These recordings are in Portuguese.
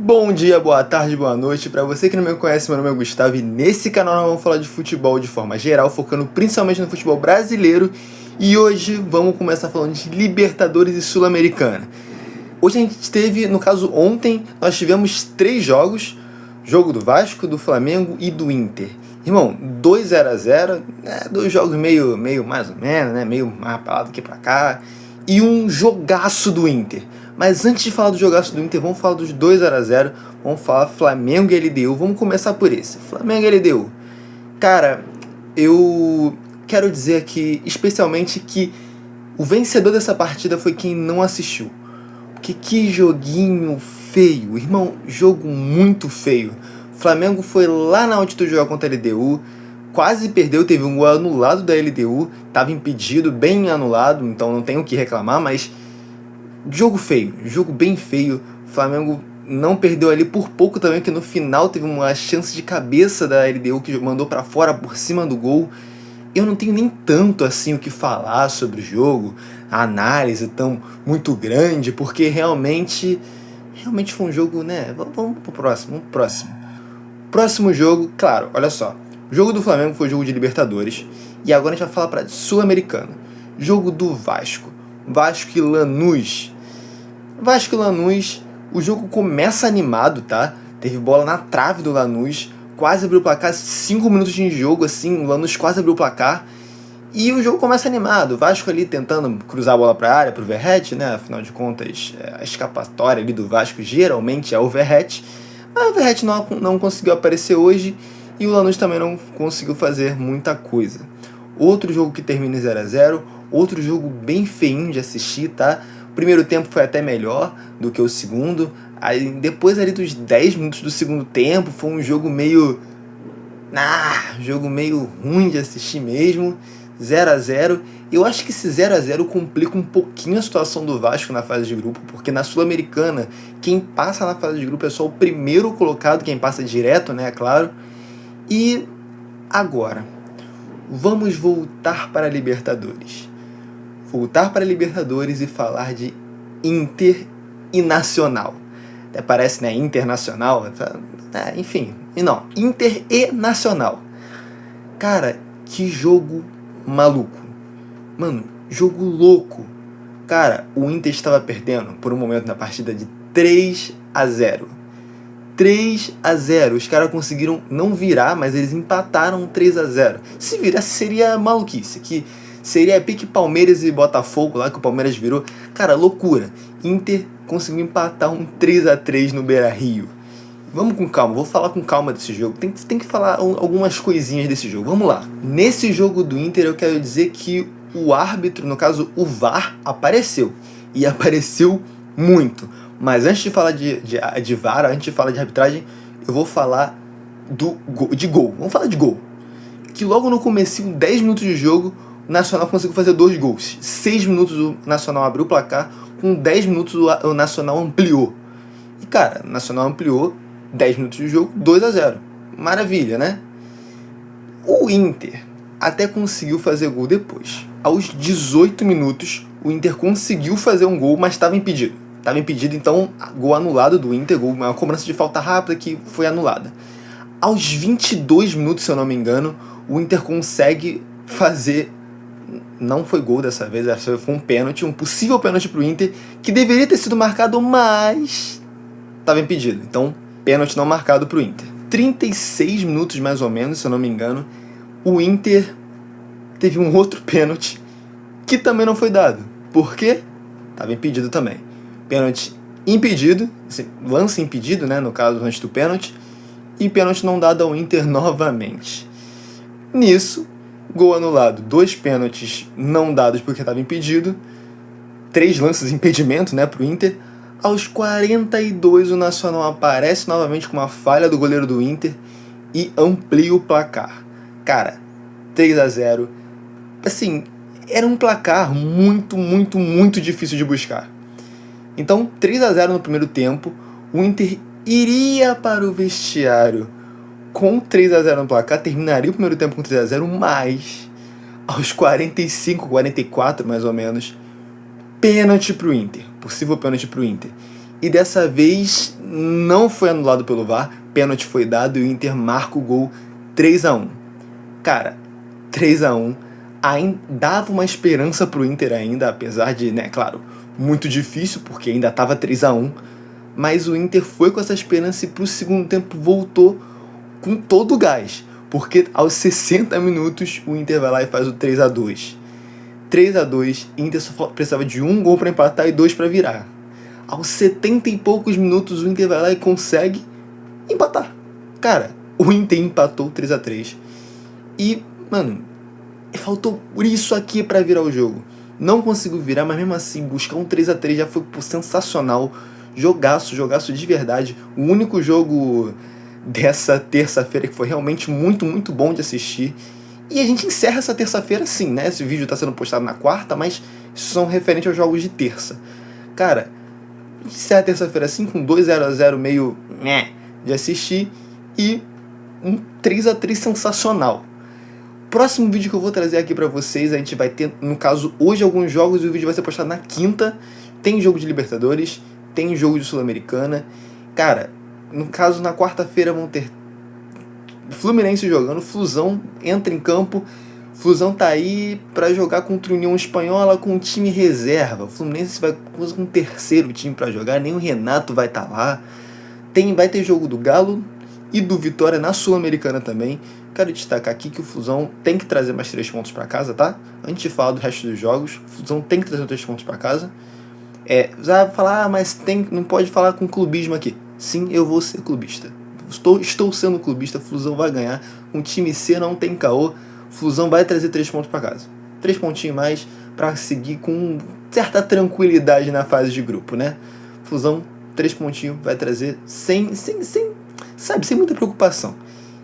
Bom dia, boa tarde, boa noite. Para você que não me conhece, meu nome é Gustavo e nesse canal nós vamos falar de futebol de forma geral, focando principalmente no futebol brasileiro. E hoje vamos começar falando de Libertadores e Sul-Americana. Hoje a gente teve, no caso ontem, nós tivemos 3 jogos. Jogo do Vasco, do Flamengo e do Inter. Irmão, 2-0-0, dois jogos meio mais ou menos, né? Meio mais pra lá do que pra cá. E um jogaço do Inter. Mas antes de falar do jogaço do Inter, vamos falar dos 2-0. Vamos falar Flamengo e LDU. Vamos começar por esse. Flamengo e LDU. Cara, eu quero dizer aqui, especialmente, que o vencedor dessa partida foi quem não assistiu. Porque que joguinho feio. Irmão, jogo muito feio. O Flamengo foi lá na altitude jogar contra a LDU. Quase perdeu, teve um gol anulado da LDU. Tava impedido, bem anulado, então não tenho o que reclamar, mas jogo feio, jogo bem feio. O Flamengo não perdeu ali por pouco também, que no final teve uma chance de cabeça da LDU que mandou pra fora por cima do gol. Eu não tenho nem tanto assim o que falar sobre o jogo, a análise tão muito grande, porque realmente foi um jogo, né? Vamos pro próximo. Próximo jogo, claro, olha só. O jogo do Flamengo foi o jogo de Libertadores. E agora a gente vai falar para Sul-Americana. Jogo do Vasco. Vasco e Lanús. O jogo começa animado, tá? Teve bola na trave do Lanús. Quase abriu o placar, 5 minutos de jogo, assim, o Lanús quase abriu o placar. E o jogo começa animado. O Vasco ali tentando cruzar a bola para a área, pro Verratti, né? Afinal de contas, a escapatória ali do Vasco geralmente é o Verratti. Mas o Verratti não conseguiu aparecer hoje. E o Lanús também não conseguiu fazer muita coisa. Outro jogo que termina em 0-0. Outro jogo bem feinho de assistir, tá? O primeiro tempo foi até melhor do que o segundo. Aí depois ali dos 10 minutos do segundo tempo foi um jogo meio ruim de assistir mesmo. 0-0. Eu acho que esse 0-0 complica um pouquinho a situação do Vasco na fase de grupo, porque na Sul-Americana, quem passa na fase de grupo é só o primeiro colocado, quem passa direto, né, é claro. E agora, vamos voltar para a Libertadores. E falar de Inter e Nacional. Até parece, né, Internacional, enfim. E não, Inter e Nacional. Cara, que jogo maluco. Mano, jogo louco. Cara, o Inter estava perdendo por um momento na partida de 3-0. 3-0. Os caras conseguiram não virar, mas eles empataram 3-0. Se virasse seria maluquice, que seria pique Palmeiras e Botafogo lá, que o Palmeiras virou. Cara, loucura. Inter conseguiu empatar um 3-3 no Beira-Rio. Vamos com calma, vou falar com calma desse jogo. Tem que falar algumas coisinhas desse jogo. Vamos lá. Nesse jogo do Inter eu quero dizer que o árbitro, no caso o VAR, apareceu. E apareceu muito. Mas antes de falar de VAR, antes de falar de arbitragem, eu vou falar de gol. Vamos falar de gol. Que logo no comecinho, 10 minutos de jogo, o Nacional conseguiu fazer 2 gols. 6 minutos o Nacional abriu o placar, com 10 minutos o Nacional ampliou. E cara, o Nacional ampliou, 10 minutos de jogo, 2-0. Maravilha, né? O Inter até conseguiu fazer gol depois. Aos 18 minutos, o Inter conseguiu fazer um gol, mas estava impedido. Então, gol anulado do Inter, uma cobrança de falta rápida que foi anulada. Aos 22 minutos, se eu não me engano, o Inter consegue fazer... Não foi gol dessa vez, foi um pênalti, um possível pênalti pro Inter, que deveria ter sido marcado, mas estava impedido. Então, pênalti não marcado pro Inter. 36 minutos, mais ou menos, se eu não me engano, o Inter teve um outro pênalti que também não foi dado. Por quê? Estava impedido também. Pênalti impedido, lance impedido, né, no caso, antes do pênalti, e pênalti não dado ao Inter novamente. Nisso, gol anulado, 2 pênaltis não dados porque estava impedido, 3 lances de impedimento, né, pro Inter. Aos 42 o Nacional aparece novamente com uma falha do goleiro do Inter e amplia o placar. Cara, 3-0. Assim, era um placar muito difícil de buscar. Então, 3-0 no primeiro tempo, o Inter iria para o vestiário com 3-0 no placar, terminaria o primeiro tempo com 3-0, mas aos 45, 44 mais ou menos, pênalti pro Inter, possível pênalti pro Inter. E dessa vez não foi anulado pelo VAR, pênalti foi dado e o Inter marca o gol 3-1. Cara, 3-1 ainda dava uma esperança pro Inter ainda, apesar de, né, claro, muito difícil, porque ainda tava 3-1, mas o Inter foi com essa esperança e pro segundo tempo voltou com todo o gás, porque aos 60 minutos o Inter vai lá e faz o 3-2. 3-2, Inter só precisava de um gol para empatar e 2 para virar. Aos 70 e poucos minutos o Inter vai lá e consegue empatar. Cara, o Inter empatou 3-3. E, mano, faltou por isso aqui pra virar o jogo. Não conseguiu virar, mas mesmo assim, buscar um 3-3 já foi sensacional. Jogaço de verdade. O único jogo dessa terça-feira que foi realmente muito, muito bom de assistir. E a gente encerra essa terça-feira assim, né? Esse vídeo tá sendo postado na quarta, mas isso são referentes aos jogos de terça. Cara, a gente encerra a terça-feira assim com 2-0 meio de assistir e um 3-3 sensacional. Próximo vídeo que eu vou trazer aqui pra vocês, a gente vai ter, no caso, hoje alguns jogos, e o vídeo vai ser postado na quinta. Tem jogo de Libertadores, tem jogo de Sul-Americana. Cara, no caso, na quarta-feira vão ter Fluminense jogando, Flusão entra em campo. Flusão tá aí pra jogar contra a União Espanhola com um time reserva. O Fluminense vai com um terceiro time pra jogar, nem o Renato vai estar lá. Vai ter jogo do Galo e do Vitória na Sul-Americana também. Quero destacar aqui que o Flusão tem que trazer mais 3 pontos para casa, tá? Antes de falar do resto dos jogos, o Flusão tem que trazer 3 pontos para casa. Já vai falar, mas não pode falar com clubismo aqui. Sim, eu vou ser clubista. Estou sendo clubista, Flusão vai ganhar. Um time C não tem caô. Flusão vai trazer 3 pontos para casa. 3 pontinhos mais para seguir com certa tranquilidade na fase de grupo, né? Flusão, 3 pontinhos, vai trazer sem muita preocupação.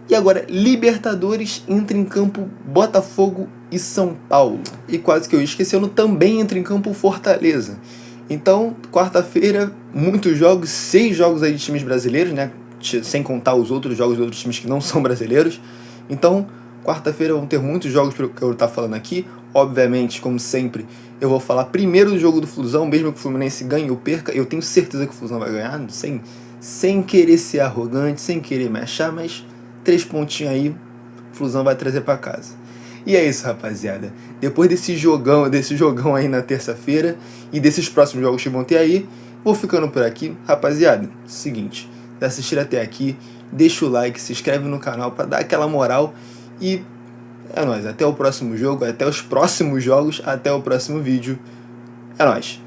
E agora, Libertadores, entra em campo Botafogo e São Paulo. E quase que eu esquecendo, também entra em campo Fortaleza. Então, quarta-feira, muitos jogos, 6 jogos aí de times brasileiros, né? Sem contar os outros jogos de outros times que não são brasileiros. Então, quarta-feira vão ter muitos jogos que eu estou falando aqui. Obviamente, como sempre, eu vou falar primeiro do jogo do Flusão, mesmo que o Fluminense ganhe ou perca. Eu tenho certeza que o Flusão vai ganhar, sem querer ser arrogante, sem querer me achar, mas 3 pontinhos aí, o Flusão vai trazer pra casa. E é isso, rapaziada. Depois desse jogão aí na terça-feira e desses próximos jogos que vão ter aí, vou ficando por aqui. Rapaziada, seguinte, se assistir até aqui, deixa o like, se inscreve no canal pra dar aquela moral e é nóis. Até o próximo jogo, até os próximos jogos, até o próximo vídeo. É nóis.